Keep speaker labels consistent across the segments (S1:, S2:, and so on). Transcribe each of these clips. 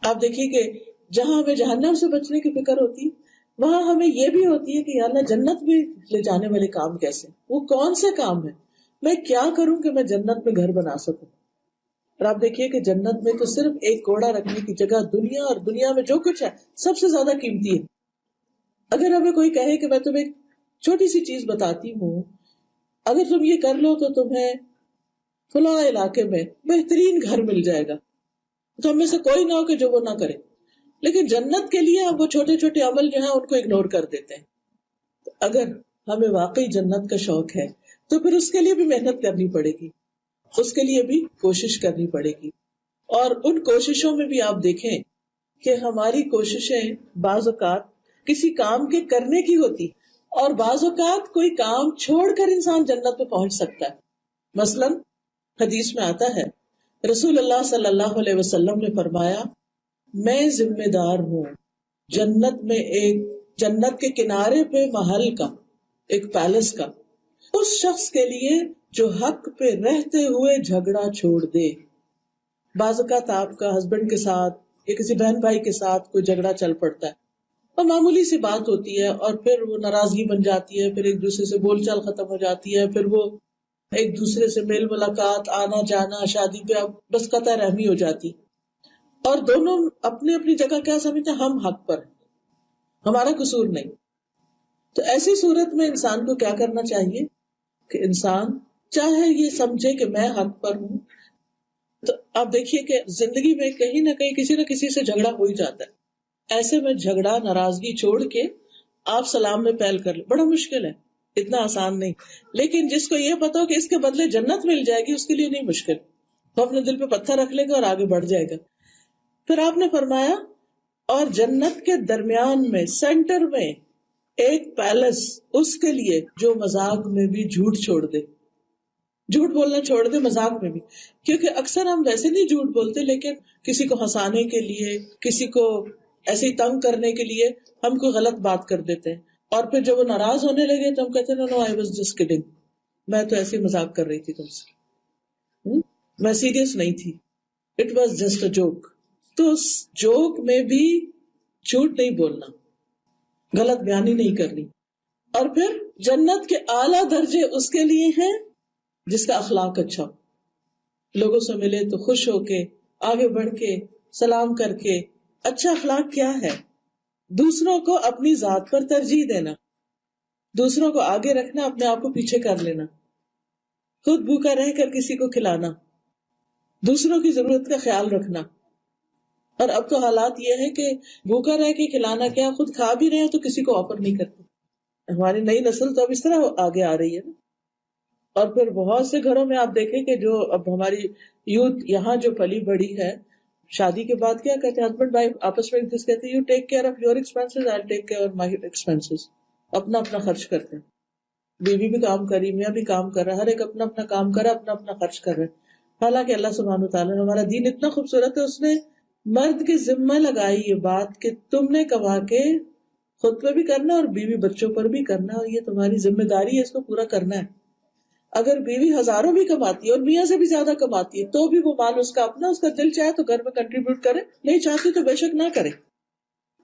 S1: آپ دیکھیے کہ جہاں ہمیں جہنم سے بچنے کی فکر ہوتی وہاں ہمیں یہ بھی ہوتی ہے کہ یا اللہ جنت میں لے جانے والے کام کیسے، وہ کون سے کام ہے، میں کیا کروں کہ میں جنت میں گھر بنا سکوں. اور آپ دیکھیے کہ جنت میں تو صرف ایک کوڑا رکھنے کی جگہ دنیا اور دنیا میں جو کچھ ہے سب سے زیادہ قیمتی ہے. اگر ہمیں کوئی کہے کہ میں تمہیں ایک چھوٹی سی چیز بتاتی ہوں، اگر تم یہ کر لو تو تمہیں فلاں علاقے میں بہترین گھر مل جائے گا، تو ہم میں سے کوئی نہ ہو کہ جو وہ نہ کرے. لیکن جنت کے لیے ہم وہ چھوٹے چھوٹے عمل جو ہیں ان کو اگنور کر دیتے ہیں. تو اگر ہمیں واقعی جنت کا شوق ہے تو پھر اس کے لیے بھی محنت کرنی پڑے گی، اس کے لیے بھی کوشش کرنی پڑے گی. اور ان کوششوں میں بھی آپ دیکھیں کہ ہماری کوششیں بعض اوقات کسی کام کے کرنے کی ہوتی، اور بعض اوقات کوئی کام چھوڑ کر انسان جنت پہ پہنچ سکتا ہے. مثلا حدیث میں آتا ہے رسول اللہ صلی اللہ علیہ وسلم نے فرمایا، میں ذمہ دار ہوں جنت کے کنارے پہ محل کا، ایک پیلس کا، اس شخص کے لیے جو حق پہ رہتے ہوئے جھگڑا چھوڑ دے. بعض اوقات آپ کا ہسبینڈ کے ساتھ یا کسی بہن بھائی کے ساتھ کوئی جھگڑا چل پڑتا ہے اور معمولی سی بات ہوتی ہے اور پھر وہ ناراضگی بن جاتی ہے، پھر ایک دوسرے سے بول چال ختم ہو جاتی ہے، پھر وہ ایک دوسرے سے میل ملاقات، آنا جانا، شادی پہ اب بس قطع رحمی ہو جاتی، اور دونوں اپنی اپنی جگہ کیا سمجھتے ہیں ہم حق پر، ہمارا قصور نہیں. تو ایسی صورت میں انسان کو کیا کرنا چاہیے کہ انسان چاہے یہ سمجھے کہ میں حق پر ہوں. تو آپ دیکھیے کہ زندگی میں کہیں نہ کہیں کسی نہ کسی سے جھگڑا ہو ہی جاتا ہے. ایسے میں جھگڑا ناراضگی چھوڑ کے آپ سلام میں پہل کر لیں، بڑا مشکل ہے، اتنا آسان نہیں. لیکن جس کو یہ پتا ہو کہ اس کے بدلے جنت مل جائے گی اس کے لیے نہیں مشکل، وہ اپنے دل پہ پتھر رکھ لے گا اور آگے بڑھ جائے گا. پھر آپ نے فرمایا اور جنت کے درمیان میں سینٹر میں ایک پیلس اس کے لیے جو مذاق میں بھی جھوٹ چھوڑ دے، جھوٹ بولنا چھوڑ دے مذاق میں بھی. کیونکہ اکثر ہم ویسے نہیں جھوٹ بولتے، لیکن کسی کو ہنسانے کے لیے، کسی کو ایسے ہی تنگ کرنے کے لیے ہم کوئی غلط بات کر دیتے ہیں، اور پھر جب وہ ناراض ہونے لگے تو ہم کہتے ہیں نو آئی واز جسٹ کڈنگ، میں تو ایسے ہی مذاق کر رہی تھی تم سے، میں سیریس نہیں تھی، it was just a joke. تو اس جوک میں بھی جھوٹ نہیں بولنا، غلط بیانی نہیں کرنی. اور پھر جنت کے اعلیٰ درجے اس کے لیے ہیں جس کا اخلاق اچھا ہو، لوگوں سے ملے تو خوش ہو کے، آگے بڑھ کے، سلام کر کے. اچھا اخلاق کیا ہے؟ دوسروں کو اپنی ذات پر ترجیح دینا، دوسروں کو آگے رکھنا، اپنے آپ کو پیچھے کر لینا، خود بھوکا رہ کر کسی کو کھلانا، دوسروں کی ضرورت کا خیال رکھنا. اور اب تو حالات یہ ہے کہ بھوکا رہ کے کھلانا کیا، خود کھا بھی رہے ہیں تو کسی کو آفر نہیں کرتے. ہماری نئی نسل تو اب اس طرح آگے آ رہی ہے نا. اور پھر بہت سے گھروں میں آپ دیکھیں کہ جو اب ہماری یوتھ یہاں جو پلی بڑی ہے، شادی کے بعد کیا کہتے ہیں ہسبینڈ وائف آپس میں کہتے ہیں you take care of your expenses, I take care of my expenses. اپنا اپنا خرچ کرتے ہیں، بیوی بھی کام کری، میاں بھی کام کر رہا، ہر ایک اپنا اپنا کام کر رہا، اپنا اپنا خرچ کر رہے. حالانکہ اللہ سبحانہ وتعالیٰ نے، ہمارا دین اتنا خوبصورت ہے، اس نے مرد کے ذمہ لگائی یہ بات کہ تم نے کما کے خود پہ بھی کرنا اور بیوی بچوں پر بھی کرنا، اور یہ تمہاری ذمہ داری ہے، اس کو پورا کرنا ہے. اگر بیوی ہزاروں بھی کماتی ہے اور میاں سے بھی زیادہ کماتی ہے تو بھی وہ مال اس کا اپنا، اس کا دل چاہے تو گھر میں کنٹریبیوٹ کرے، نہیں چاہتی تو بے شک نہ کرے.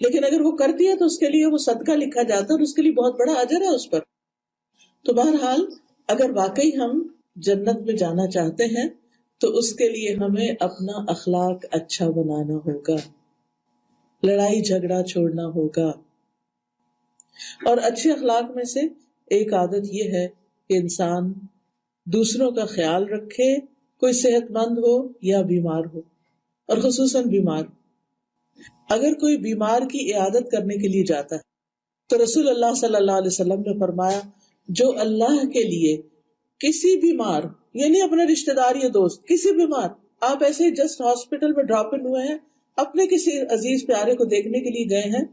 S1: لیکن اگر وہ کرتی ہے تو اس کے لیے وہ صدقہ لکھا جاتا ہے اور اس کے لیے بہت بڑا اجر ہے اس پر. تو بہرحال اگر واقعی ہم جنت میں جانا چاہتے ہیں تو اس کے لیے ہمیں اپنا اخلاق اچھا بنانا ہوگا، لڑائی جھگڑا چھوڑنا ہوگا. اور اچھے اخلاق میں سے ایک عادت یہ ہے کہ انسان دوسروں کا خیال رکھے، کوئی صحت مند ہو یا بیمار ہو، اور خصوصاً بیمار. اگر کوئی بیمار کی عیادت کرنے کے لیے جاتا ہے تو رسول اللہ صلی اللہ علیہ وسلم نے فرمایا جو اللہ کے لیے کسی بیمار، یعنی اپنے رشتہ دار یا دوست، کسی بیمار، آپ ایسے جسٹ ہاسپٹل میں ڈراپ ان ہوئے ہیں، اپنے کسی عزیز پیارے کو دیکھنے کے لیے گئے ہیں،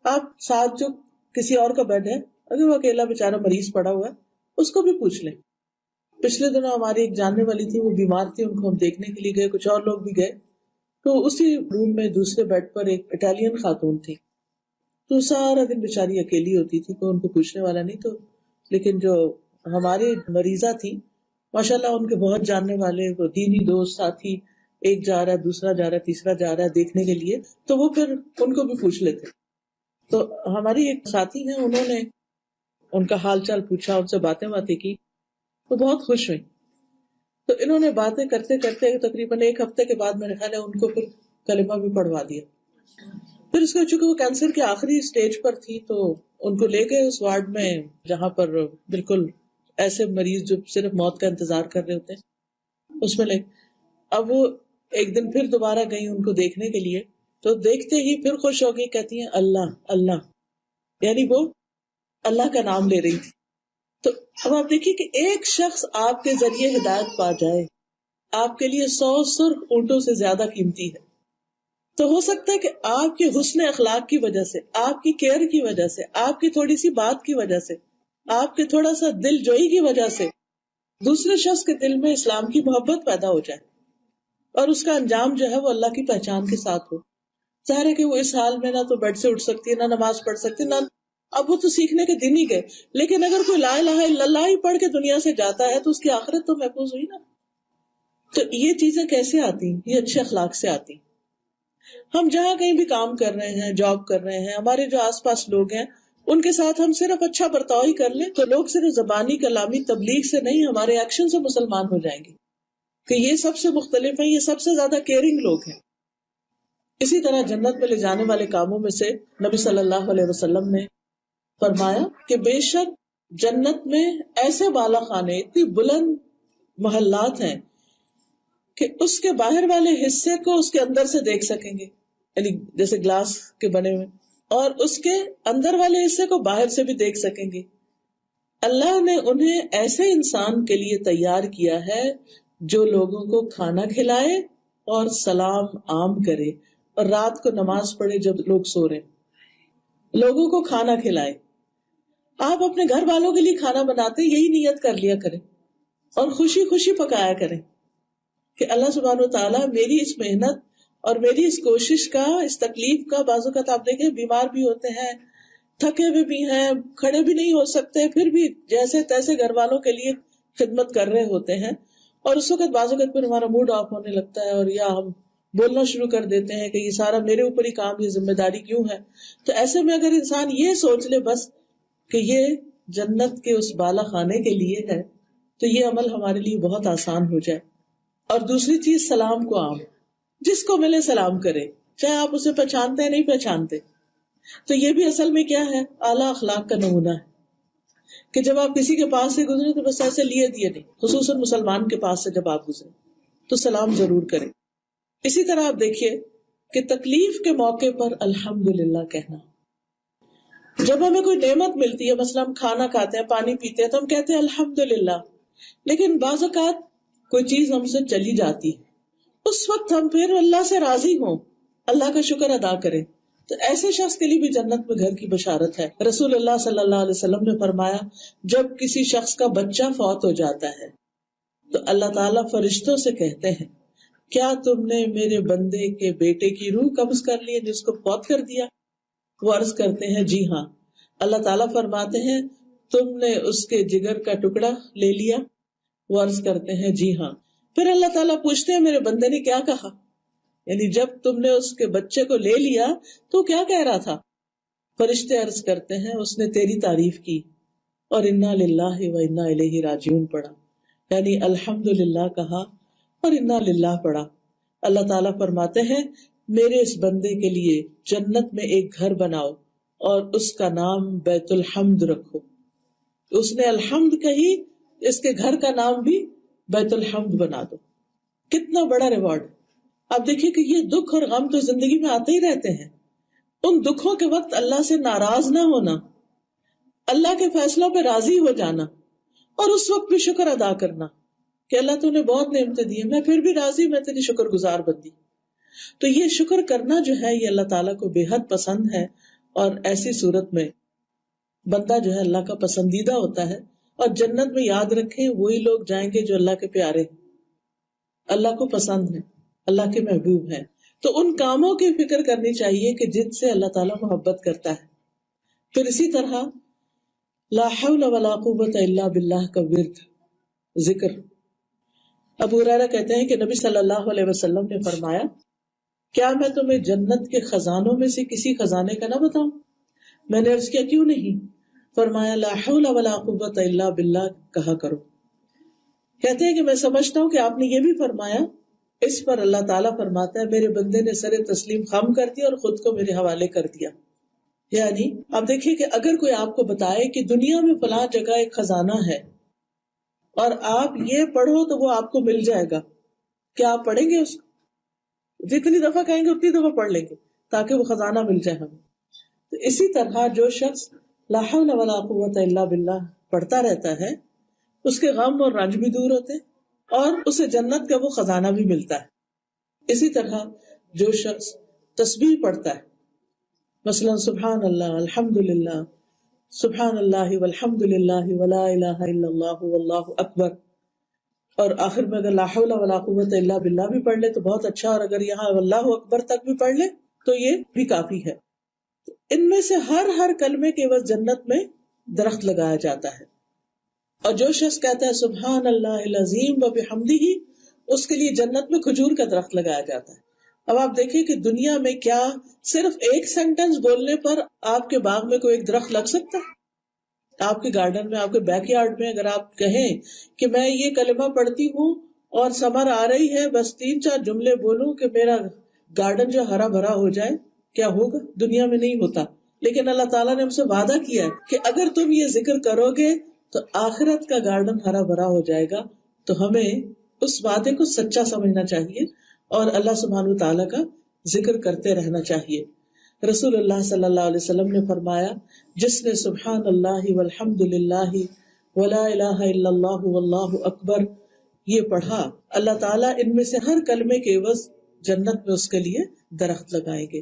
S1: آپ ساتھ جو کسی اور کا بیڈ ہے، اگر وہ اکیلا بیچارہ مریض پڑا ہوا ہے اس کو بھی پوچھ لیں. پچھلے دنوں ہماری ایک جاننے والی تھی، وہ بیمار تھی، ان کو ہم دیکھنے کے لیے گئے، کچھ اور لوگ بھی گئے، تو اسی روم میں دوسرے بیڈ پر ایک اٹالین خاتون تھی. تو سارا دن بیچاری اکیلی ہوتی تھی، کوئی ان کو پوچھنے والا نہیں. تو لیکن جو ہماری مریضہ تھی، ماشاءاللہ ان کے بہت جاننے والے دینی دوست ساتھی ایک جا رہا ہے، دوسرا جا رہا ہے، تیسرا جا رہا ہے دیکھنے کے لیے، تو وہ پھر ان کو بھی پوچھ لیتے. تو ہماری ایک ساتھی ہیں، انہوں نے ان کا حال چال پوچھا، ان سے باتیں کی، وہ بہت خوش ہوئی. تو انہوں نے باتیں کرتے کرتے تقریباً ایک ہفتے کے بعد میرے خیال ہے ان کو پھر کلمہ بھی پڑھوا دیا. پھر اس کے چونکہ وہ کینسر کے آخری اسٹیج پر تھی تو ان کو لے گئے اس وارڈ میں جہاں پر بالکل ایسے مریض جو صرف موت کا انتظار کر رہے ہوتے ہیں اس میں لے. اب وہ ایک دن پھر دوبارہ گئی ان کو دیکھنے کے لیے، تو دیکھتے ہی پھر خوش ہو گئی، کہتی ہیں اللہ اللہ، یعنی وہ اللہ کا نام لے رہی تھی. تو اب آپ دیکھیے کہ ایک شخص آپ کے ذریعے ہدایت پا جائے، آپ کے لیے 100 سرخ اونٹوں سے زیادہ قیمتی ہے. تو ہو سکتا ہے کہ آپ کے حسن اخلاق کی وجہ سے، آپ کی کیئر کی وجہ سے، آپ کی تھوڑی سی بات کی وجہ سے، آپ کے تھوڑا سا دل جوئی کی وجہ سے دوسرے شخص کے دل میں اسلام کی محبت پیدا ہو جائے اور اس کا انجام جو ہے وہ اللہ کی پہچان کے ساتھ ہو. ظاہر ہے کہ وہ اس حال میں نہ تو بیڈ سے اٹھ سکتی ہے، نہ نماز پڑھ سکتی، نہ اب وہ تو سیکھنے کے دن ہی گئے. لیکن اگر کوئی لا الہ الا اللہ ہی پڑھ کے دنیا سے جاتا ہے تو اس کی آخرت تو محفوظ ہوئی نا. تو یہ چیزیں کیسے آتی؟ یہ اچھے اخلاق سے آتی. ہم جہاں کہیں بھی کام کر رہے ہیں، جاب کر رہے ہیں، ہمارے جو آس پاس لوگ ہیں ان کے ساتھ ہم صرف اچھا برتاؤ ہی کر لیں تو لوگ صرف زبانی کلامی تبلیغ سے نہیں، ہمارے ایکشن سے مسلمان ہو جائیں گے کہ یہ سب سے مختلف ہیں، یہ سب سے زیادہ کیئرنگ لوگ ہیں. اسی طرح جنت میں لے جانے والے کاموں میں سے نبی صلی اللہ علیہ وسلم نے فرمایا کہ بے شک جنت میں ایسے بالا خانے، اتنی بلند محلات ہیں کہ اس کے باہر والے حصے کو اس کے اندر سے دیکھ سکیں گے، یعنی جیسے گلاس کے بنے ہوئے، اور اس کے اندر والے حصے کو باہر سے بھی دیکھ سکیں گے. اللہ نے انہیں ایسے انسان کے لیے تیار کیا ہے جو لوگوں کو کھانا کھلائے اور سلام عام کرے اور رات کو نماز پڑھے جب لوگ سو رہے. لوگوں کو کھانا کھلائے. آپ اپنے گھر والوں کے لیے کھانا بناتے یہی نیت کر لیا کریں اور خوشی خوشی پکایا کریں کہ اللہ سبحانہ وتعالیٰ میری اس محنت اور میری اس کوشش کا، اس تکلیف کا، بعض اوقات آپ دیکھیں بیمار بھی ہوتے ہیں، تھکے ہوئے بھی ہیں، کھڑے بھی نہیں ہو سکتے، پھر بھی جیسے تیسے گھر والوں کے لیے خدمت کر رہے ہوتے ہیں، اور اس وقت بعض اوقات پھر ہمارا موڈ آف ہونے لگتا ہے اور یا ہم بولنا شروع کر دیتے ہیں کہ یہ سارا میرے اوپر ہی کام، یہ ذمہ داری کیوں ہے. تو ایسے میں اگر انسان یہ سوچ لے بس کہ یہ جنت کے اس بالا خانے کے لیے ہے تو یہ عمل ہمارے لیے بہت آسان ہو جائے. اور دوسری چیز سلام کو عام، جس کو ملے سلام کرے، چاہے آپ اسے پہچانتے ہیں نہیں پہچانتے. تو یہ بھی اصل میں کیا ہے؟ اعلیٰ اخلاق کا نمونہ ہے کہ جب آپ کسی کے پاس سے گزرے تو بس ایسے لیے دیے نہیں، خصوصاً مسلمان کے پاس سے جب آپ گزرے تو سلام ضرور کریں. اسی طرح آپ دیکھیے کہ تکلیف کے موقع پر الحمدللہ کہنا. جب ہمیں کوئی نعمت ملتی ہے، مثلا ہم کھانا کھاتے ہیں، پانی پیتے ہیں، تو ہم کہتے ہیں الحمدللہ. لیکن بعض اوقات کوئی چیز ہم سے چلی جاتی ہے، اس وقت ہم پھر اللہ سے راضی ہوں، اللہ کا شکر ادا کریں. تو ایسے شخص کے لیے بھی جنت میں گھر کی بشارت ہے. رسول اللہ صلی اللہ علیہ وسلم نے فرمایا جب کسی شخص کا بچہ فوت ہو جاتا ہے تو اللہ تعالیٰ فرشتوں سے کہتے ہیں کیا تم نے میرے بندے کے بیٹے کی روح قبض کر لی جس کو فوت کر دیا؟ وہ عرض کرتے ہیں جی ہاں. اللہ تعالیٰ فرماتے ہیں تم نے اس کے جگر کا ٹکڑا لے لیا؟ وہ عرض کرتے ہیں جی ہاں. پھر اللہ تعالیٰ پوچھتے ہیں میرے بندے نے کیا کہا؟ یعنی جب تم نے اس کے بچے کو لے لیا تو کیا کہہ رہا تھا؟ فرشتے عرض کرتے ہیں اس نے تیری تعریف کی اور انا للہ و انا الیہ راجعون پڑھا، یعنی الحمدللہ کہا اور انا للہ پڑھا. اللہ تعالیٰ فرماتے ہیں میرے اس بندے کے لیے جنت میں ایک گھر بناؤ اور اس کا نام بیت الحمد رکھو. اس نے الحمد کہی، اس کے گھر کا نام بھی بیت الحمد بنا دو. کتنا بڑا ریوارڈ. آپ دیکھیے کہ یہ دکھ اور غم تو زندگی میں آتے ہی رہتے ہیں. ان دکھوں کے وقت اللہ سے ناراض نہ ہونا، اللہ کے فیصلوں پہ راضی ہو جانا اور اس وقت بھی شکر ادا کرنا کہ اللہ تو نے بہت نعمتیں دی ہیں، میں پھر بھی راضی، میں تیری شکر گزار بندی. تو یہ شکر کرنا جو ہے یہ اللہ تعالیٰ کو بے حد پسند ہے، اور ایسی صورت میں بندہ جو ہے اللہ کا پسندیدہ ہوتا ہے. اور جنت میں یاد رکھیں وہی لوگ جائیں گے جو اللہ کے پیارے، اللہ کو پسند ہیں، اللہ کے محبوب ہیں. تو ان کاموں کی فکر کرنی چاہیے کہ جن سے اللہ تعالیٰ محبت کرتا ہے. پھر اسی طرح لا حول ولا قوت الا باللہ کا ورد ذکر. ابو ہریرہ کہتے ہیں کہ نبی صلی اللہ علیہ وسلم نے فرمایا، کیا میں تمہیں جنت کے خزانوں میں سے کسی خزانے کا نہ بتاؤں؟ میں نے عرض کیا کیوں نہیں؟ فرمایا لا حول ولا قوت الا باللہ کہا کرو۔ کہتے ہیں کہ میں سمجھتا ہوں کہ آپ نے یہ بھی فرمایا، اس پر اللہ تعالیٰ فرماتا ہے میرے بندے نے سر تسلیم خم کر دیا اور خود کو میرے حوالے کر دیا۔ یعنی آپ دیکھیے کہ اگر کوئی آپ کو بتائے کہ دنیا میں فلاں جگہ ایک خزانہ ہے اور آپ یہ پڑھو تو وہ آپ کو مل جائے گا، کیا آپ پڑھیں گے اس کو؟ جتنی دفعہ کہیں گے اتنی دفعہ پڑھ لیں گے تاکہ وہ خزانہ مل جائے ہمیں۔ تو اسی طرح جو شخص لا حول ولا قوت الا باللہ پڑھتا رہتا ہے، اس کے غم اور رنج بھی دور ہوتے اور اسے جنت کا وہ خزانہ بھی ملتا ہے۔ اسی طرح جو شخص تسبیح پڑھتا ہے، مثلا سبحان اللہ الحمد للہ سبحان اللہ والحمد للہ ولا الہ الا اللہ واللہ اکبر، اور آخر میں اگر لا حول ولا قوت الا باللہ بھی پڑھ لے تو بہت اچھا، اور اگر یہاں واللہ اکبر تک بھی پڑھ لے تو یہ بھی کافی ہے۔ ان میں سے ہر کلمے کے عوض جنت میں درخت لگایا جاتا ہے، اور جو شخص کہتا ہے سبحان اللہ العظیم وبحمدہ، اس کے لیے جنت میں کھجور کا درخت لگایا جاتا ہے۔ اب آپ دیکھیں کہ دنیا میں کیا صرف ایک سینٹنس بولنے پر آپ کے باغ میں کوئی ایک درخت لگ سکتا ہے؟ آپ کے گارڈن میں، آپ کے بیک یارڈ میں اگر آپ کہیں کہ میں یہ کلمہ پڑھتی ہوں اور سمر آ رہی ہے، بس 3-4 جملے بولوں کہ میرا گارڈن جو ہرا بھرا ہو جائے، کیا ہوگا؟ دنیا میں نہیں ہوتا، لیکن اللہ تعالیٰ نے ہم سے وعدہ کیا ہے کہ اگر تم یہ ذکر کرو گے تو آخرت کا گارڈن ہرا بھرا ہو جائے گا۔ تو ہمیں اس وعدے کو سچا سمجھنا چاہیے اور اللہ سبحانہ وتعالیٰ کا ذکر کرتے رہنا چاہیے۔ رسول اللہ صلی اللہ علیہ وسلم نے فرمایا، جس نے سبحان اللہ والحمد للہ ولا الہ الا اللہ واللہ اکبر یہ پڑھا، اللہ تعالیٰ ان میں سے ہر کلمے کے عوض جنت میں اس کے لیے درخت لگائیں گے۔